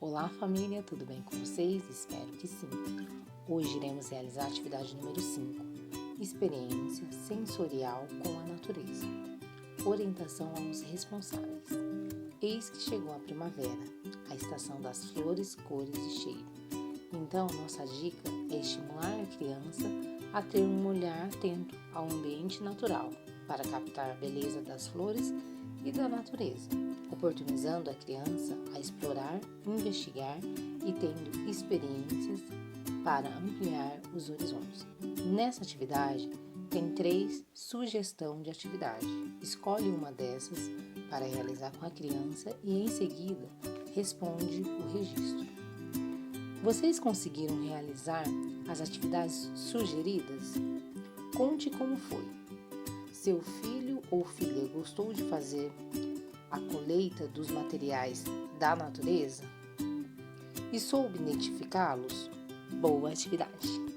Olá família, tudo bem com vocês? Espero que sim. Hoje iremos realizar a atividade número 5, experiência sensorial com a natureza. Orientação aos responsáveis. Eis que chegou a primavera, a estação das flores, cores e cheiro. Então, nossa dica é estimular a criança a ter um olhar atento ao ambiente natural, para captar a beleza das flores e da natureza, oportunizando a criança a explorar, investigar e tendo experiências para ampliar os horizontes. Nessa atividade, tem 3 sugestões de atividade. Escolhe uma dessas para realizar com a criança e, em seguida, responde o registro. Vocês conseguiram realizar as atividades sugeridas? Conte como foi. Seu filho ou filha gostou de fazer a colheita dos materiais da natureza? E soube identificá-los? Boa atividade!